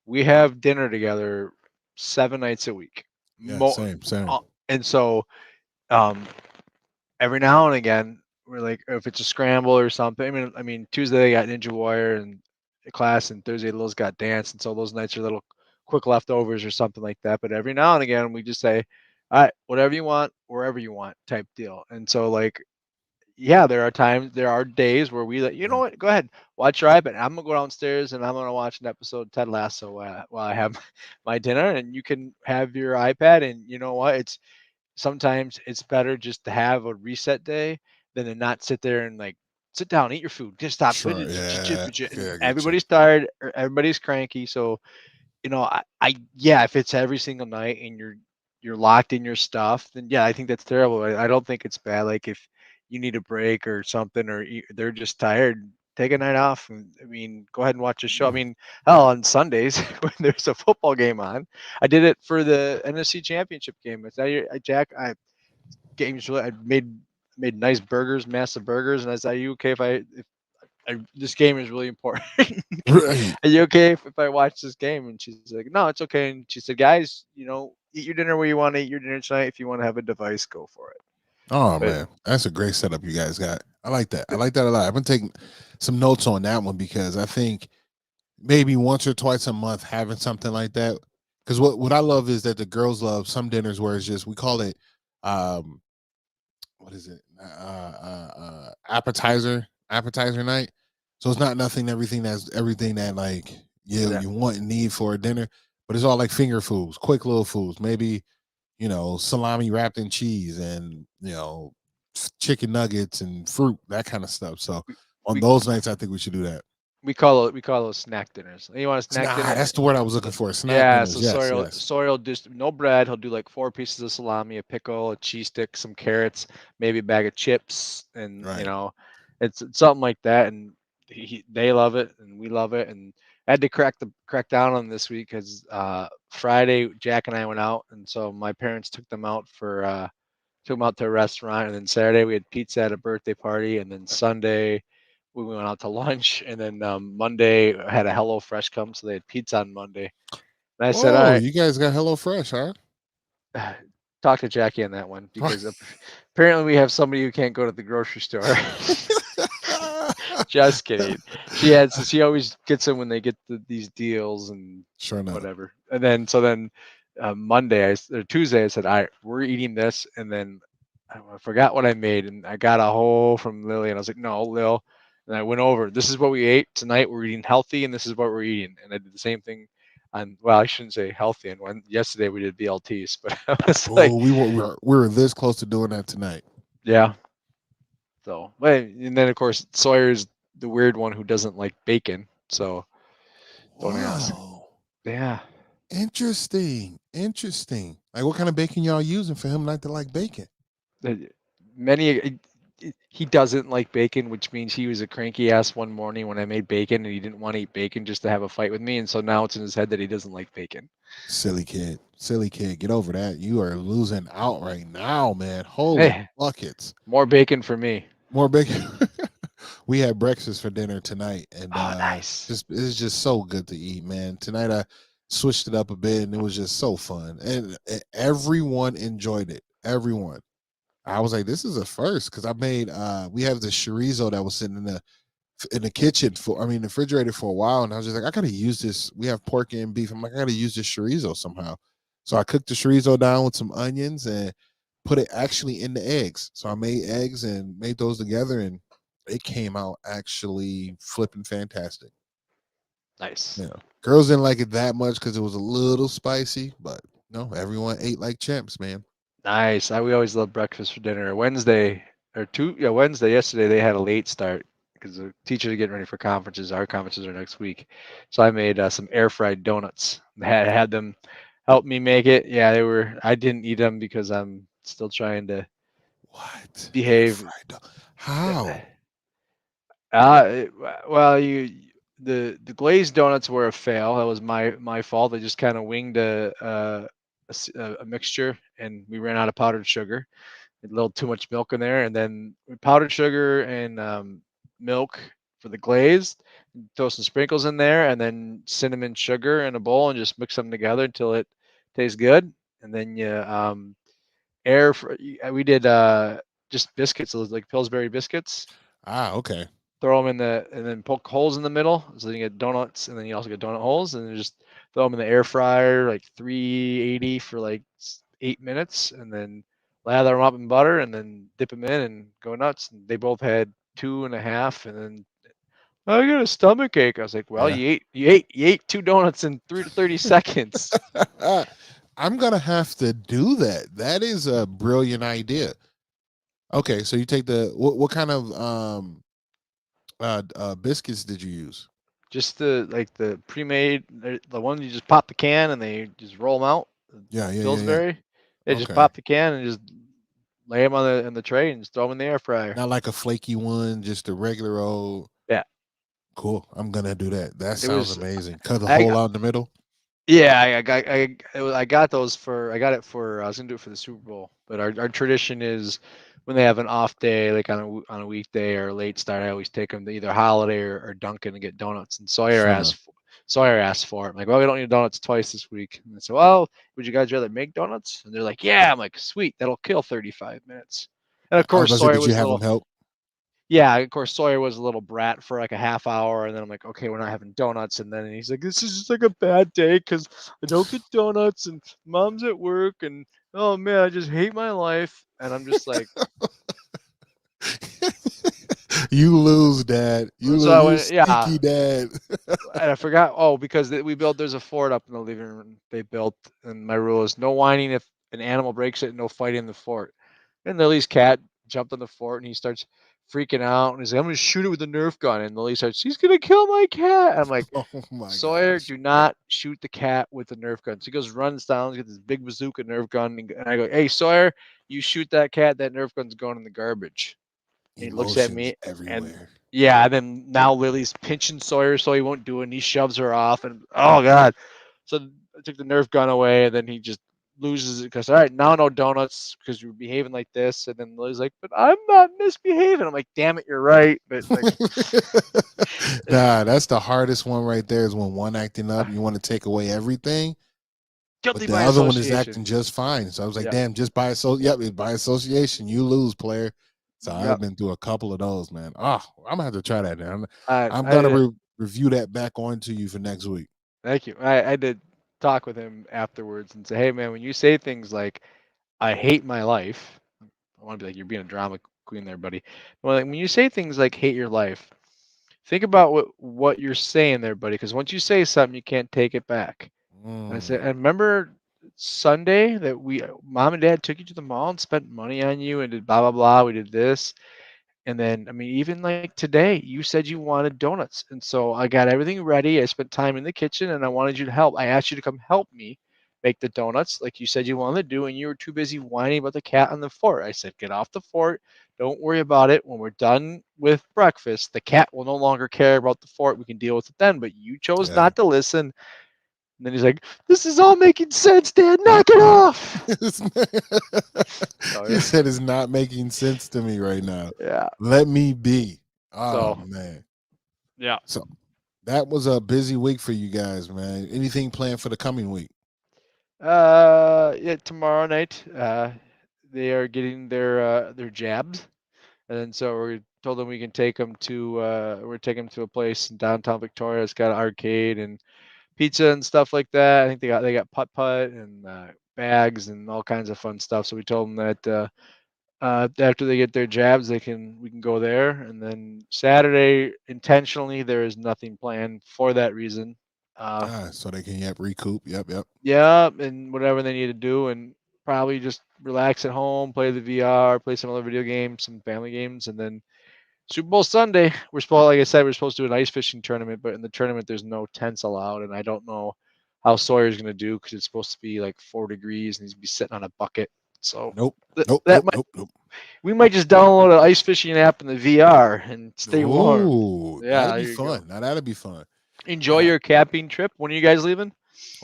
we have dinner together 7 nights a week. Yeah, same. And so um, every now and again, we're like, if it's a scramble or something. I mean, Tuesday they got Ninja Warrior and class, and Thursday Lil's got dance, and so those nights are little quick leftovers or something like that. But every now and again, we just say, all right, whatever you want, wherever you want, type deal. And so like, yeah, there are days where we let, you know what, go ahead, watch your iPad. I'm gonna go downstairs and I'm gonna watch an episode of Ted Lasso while I have my dinner, and you can have your iPad. And you know what, it's sometimes it's better just to have a reset day than to not sit there and like sit down, eat your food, just stop. Sure. Yeah. And Okay, I get you. everybody's tired, or everybody's cranky. So yeah, if it's every single night and you're locked in your stuff, then yeah, I think that's terrible. I don't think it's bad. Like if you need a break or something, or they're just tired, take a night off. And, I mean, go ahead and watch a show. I mean, hell, on Sundays when there's a football game on, I did it for the NFC Championship game. It's Jack. I games really. I made nice burgers, massive burgers, and I said, "Are you okay if this game is really important. Right. Are you okay if I watch this game?" And she's like, "No, it's okay." And she said, "Guys, eat your dinner where you want to eat your dinner tonight. If you want to have a device, go for it." Oh But man, that's a great setup you guys got. I like that. I like that a lot. I've been taking some notes on that one because I think maybe once or twice a month having something like that. Because what I love is that the girls love some dinners where it's just we call it what is it appetizer night. So it's not nothing everything that like yeah, you want and need for a dinner, but it's all like finger foods, quick little foods, maybe salami wrapped in cheese and chicken nuggets and fruit, that kind of stuff. So on we those nights I think we should do that. we call those snack dinners. You want a snack Nah, dinner? that's the word I was looking for. Snack Yeah, dinners. so Yes, Sawyer yes. Sawyer will just no bread. He'll do like 4 pieces of salami, a pickle, a cheese stick, some carrots, maybe a bag of chips, and Right. it's something like that. And they love it, and we love it. And I had to crack down on this week because Friday Jack and I went out, and so my parents took them out to a restaurant, and then Saturday we had pizza at a birthday party, and then Sunday we went out to lunch, and then Monday I had a Hello Fresh come, so they had pizza on Monday. And I said, Oh, "All you guys got Hello Fresh, huh? right, talk to Jackie on that one because apparently we have somebody who can't go to the grocery store." Just kidding. She always gets them when they get these deals and Sure enough. whatever. And then Tuesday I said, "All right, we're eating this," and then I forgot what I made, and I got a whole from Lilly, and I was like, "No, Lil." And I went over. This is what we ate tonight. We're eating healthy, and this is what we're eating. And I did the same thing I shouldn't say healthy. And yesterday we did BLTs, but I was like, Oh, we were this close to doing that tonight. yeah. So, and then of course Sawyer's the weird one who doesn't like bacon. So don't ask. Wow. Yeah. Interesting. Like what kind of bacon y'all using for him not to like bacon? He doesn't like bacon, which means he was a cranky ass one morning when I made bacon and he didn't want to eat bacon just to have a fight with me. And so now it's in his head that he doesn't like bacon. Silly kid. Get over that. You are losing out right now, man. Holy Hey, buckets. more bacon for me. More bacon. We had breakfast for dinner tonight, and Oh, nice. it's just so good to eat, man. Tonight I switched it up a bit, and it was just so fun, and everyone enjoyed it. Everyone. I was like, this is a first because I made. We have the chorizo that was sitting in the kitchen the refrigerator for a while, and I was just like, I gotta use this. We have pork and beef. I'm like, I gotta use this chorizo somehow. So I cooked the chorizo down with some onions and put it actually in the eggs. So I made eggs and made those together, and it came out actually flipping fantastic. Nice. Yeah, girls didn't like it that much because it was a little spicy, but no, everyone ate like champs, man. Nice. We always love breakfast for dinner. Wednesday Wednesday, yesterday they had a late start because the teachers are getting ready for conferences. Our conferences are next week. So I made some air fried donuts. Had them help me make it. Yeah, I didn't eat them because I'm still trying to What? Air behave. fried How? Well, the glazed donuts were a fail. That was my fault. I just kind of winged a mixture, and we ran out of powdered sugar. A little too much milk in there, and then powdered sugar and milk for the glaze. Throw some sprinkles in there, and then cinnamon sugar in a bowl, and just mix them together until it tastes good. And then we did just biscuits, those like Pillsbury biscuits. Okay. Throw them and then poke holes in the middle, so you get donuts, and then you also get donut holes, and then just throw them in the air fryer, like 380 for like 8 minutes, and then lather them up in butter, and then dip them in and go nuts. And they both had 2.5, and then I got a stomach ache. I was like, well, Yeah. you ate 2 donuts in 3 to 30 seconds. I'm gonna have to do that. That is a brilliant idea. Okay, so you take the what kind of biscuits did you use? Just the pre-made, the one you just pop the can and they just roll them out. Yeah. Pillsbury. They just Okay, pop the can and just lay them on the tray and just throw them in the air fryer. not like a flaky one, just a regular old. Yeah, Cool. I'm gonna do that. That it sounds was. amazing. Cut the I hole out in the middle. Yeah, I got those for I got it for I was gonna do it for the Super Bowl, but our tradition is when they have an off day, like on a weekday or a late start, I always take them to either Holiday or Dunkin' and get donuts. And Sure. Sawyer asked for it. I'm like, well, we don't need donuts twice this week. And I said, well, would you guys rather make donuts? And they're like, yeah. I'm like, sweet, that'll kill 35 minutes. And of I was course, about to say, Sawyer did you was a have them little help? yeah, of course, Sawyer was a little brat for like a half hour, and then I'm like, okay, we're not having donuts. And then he's like, this is just like a bad day because I don't get donuts, and mom's at work, and oh man, I just hate my life. And I'm just like, You lose, Dad. You so lose. I You went, yeah, sneaky dad. and I forgot. Oh, because we built, there's a fort up in the living room they built, and my rule is no whining if an animal breaks it, and no fighting in the fort. And Lily's cat jumped on the fort and he starts freaking out and he's like, I'm gonna shoot it with a Nerf gun. And Lily starts, he's gonna kill my cat. I'm like, Oh my Sawyer, gosh. do not shoot the cat with the Nerf gun. So he goes, runs down, gets this big bazooka Nerf gun, and I go, hey Sawyer, you shoot that cat, that Nerf gun's going in the garbage. And he looks at Emotions me and everywhere. yeah, and then now Lily's pinching Sawyer so he won't do it and he shoves her off and oh god. So I took the Nerf gun away, and then he just loses it because all right, now no donuts because you're behaving like this. And then Lily's like, but I'm not misbehaving. I'm like, damn it, you're right. But like, Nah, that's the hardest one right there is when one acting up, you want to take away everything, but guilty the by other one is acting association. just fine. So I was like, Yeah, damn, just by association, you lose, player. So yeah. I've been through a couple of those, man. Oh, I'm gonna have to try that now. I'm I gonna did. review that back onto you for next week. Thank you. I did talk with him afterwards and say, hey man, when you say things like I hate my life, I want to be like, you're being a drama queen there, buddy. Well, like, when you say things like hate your life, think about what you're saying there, buddy. Because once you say something, you can't take it back. And I said, Mm, and remember Sunday that mom and dad took you to the mall and spent money on you and did blah blah blah. We did this, and then I mean, even like today, you said you wanted donuts, and so I got everything ready. I spent time in the kitchen, and I wanted you to help. I asked you to come help me make the donuts, like you said you wanted to do, and you were too busy whining about the cat on the fort. I said, get off the fort. Don't worry about it. When we're done with breakfast, the cat will no longer care about the fort. We can deal with it then. But you chose yeah. not to listen. And then he's like, "This is all making sense, Dad. Knock it off." So You yeah, said it's not making sense to me right now. yeah. Let me be. Oh So man. yeah. So that was a busy week for you guys, man. Anything planned for the coming week? Yeah. Tomorrow night, they are getting their jabs, and then so we told them we can take them to we're taking them to a place in downtown Victoria. It's got an arcade and pizza and stuff like that. I think they got putt putt and bags and all kinds of fun stuff. So we told them that after they get their jabs, we can go there. And then Saturday, intentionally, there is nothing planned for that reason. So they can recoup. Yep. Yeah, and whatever they need to do, and probably just relax at home, play the VR, play some other video games, some family games, and then Super Bowl Sunday. Like I said, we're supposed to do an ice fishing tournament, but in the tournament, there's no tents allowed, and I don't know how Sawyer's going to do because it's supposed to be like 4 degrees and he's be sitting on a bucket. So Nope. th- Nope. that Nope. might Nope. Nope. we might just download an ice fishing app in the VR and stay warm. Ooh, Yeah, that'd there be you go. fun. Now that'd be fun. Enjoy your camping trip. When are you guys leaving?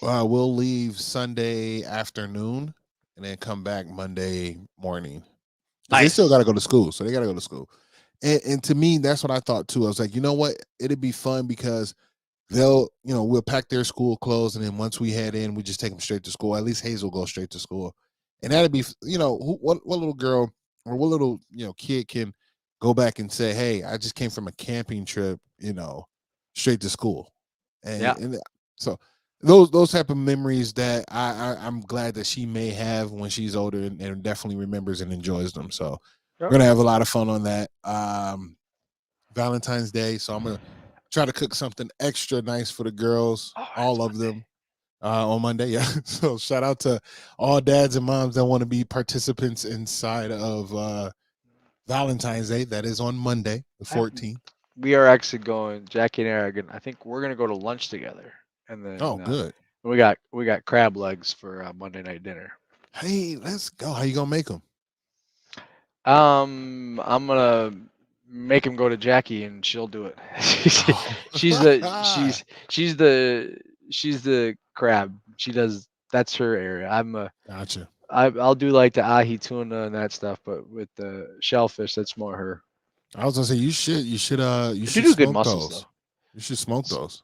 We'll leave Sunday afternoon and then come back Monday morning. Because they still Nice. got to go to school. So they got to go to school. And to me, that's what I thought too. I was like, you know what? It'd be fun because we'll pack their school clothes. And then once we head in, we just take them straight to school. At least Hazel goes straight to school. And that'd be, what little girl or what little, kid can go back and say, hey, I just came from a camping trip, straight to school. Yeah. And so those type of memories that I'm glad that she may have when she's older and definitely remembers and enjoys them. So Yep. we're gonna have a lot of fun on that. Valentine's Day, so I'm gonna try to cook something extra nice for the girls, Oh, all that's of Monday. them. on Monday. Yeah. So shout out to all dads and moms that want to be participants inside of Valentine's Day. That is on Monday, the 14th. We are actually going. Jackie and I are going. I think we're gonna go to lunch together, and then Oh, good. we got crab legs for Monday night dinner. Hey, let's go. How you gonna make them? I'm gonna make him go to Jackie, and she'll do it. she's the crab. She does. That's her area. Gotcha. I'll do like the ahi tuna and that stuff, but with the shellfish, that's more her. I was gonna say you should You should do good smoke mussels those. though. You should smoke those.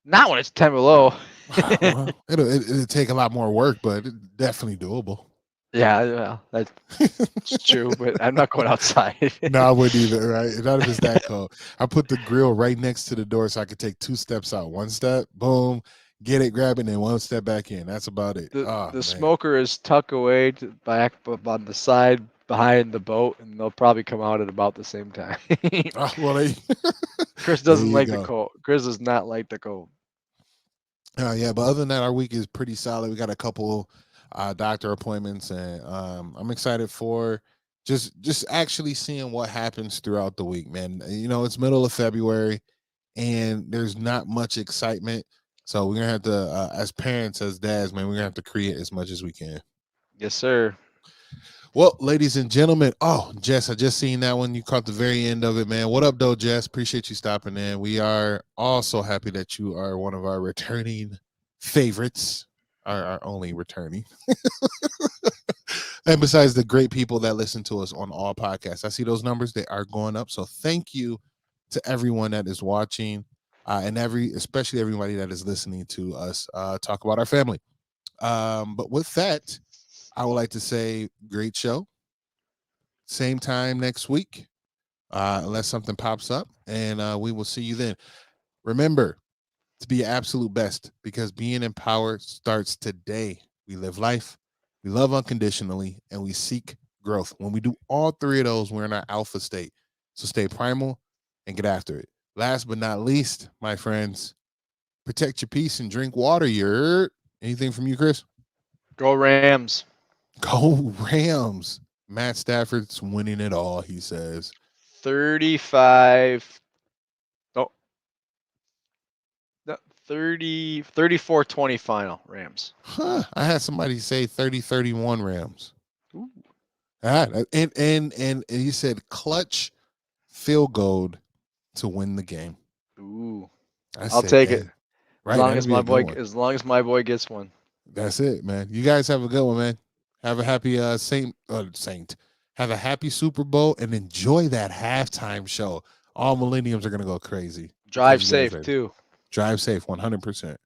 Not when it's 10 below. Well, it'll take a lot more work, but it's definitely doable. Yeah, well, that's true, but I'm not going outside. No, I wouldn't either, right? Not if it's that cold. I put the grill right next to the door so I could take 2 steps out. 1 step, boom, get it, grab it, and then 1 step back in. That's about it. The smoker is tucked away back on the side behind the boat, and they'll probably come out at about the same time. Well, Chris doesn't like go. the cold. Chris does not like the cold. Yeah, but other than that, our week is pretty solid. We got a couple doctor appointments, and I'm excited for just actually seeing what happens throughout the week, man. You know, it's middle of February, and there's not much excitement. So we're gonna have to, as parents, as dads, man, we're gonna have to create as much as we can. Yes, sir. Well, ladies and gentlemen, Jess, I just seen that one. You caught the very end of it, man. What up, though, Jess? Appreciate you stopping in. We are also happy that you are one of our returning favorites, our only returning. And besides the great people that listen to us on all podcasts, I see those numbers, they are going up. So thank you to everyone that is watching, and especially everybody that is listening to us talk about our family. But with that, I would like to say great show. Same time next week, unless something pops up, and we will see you then. Remember to be your absolute best, because being empowered starts today. We live life, we love unconditionally, and we seek growth. When we do all 3 of those, we're in our alpha state. So stay primal and get after it. Last but not least, my friends, protect your peace and drink water. Anything from you, Chris? Go Rams. Go Rams. Matt Stafford's winning it all, he says. 35. Oh. 34-20 final Rams. Huh. I had somebody say 30-31 Rams. Ooh. And he said clutch field goal to win the game. Ooh. I'll take it. Right, as long as my boy gets one. That's it, man. You guys have a good one, man. Have a happy Saint. Have a happy Super Bowl and enjoy that halftime show. All millenniums are gonna go crazy. Drive safe too. Drive safe, 100%.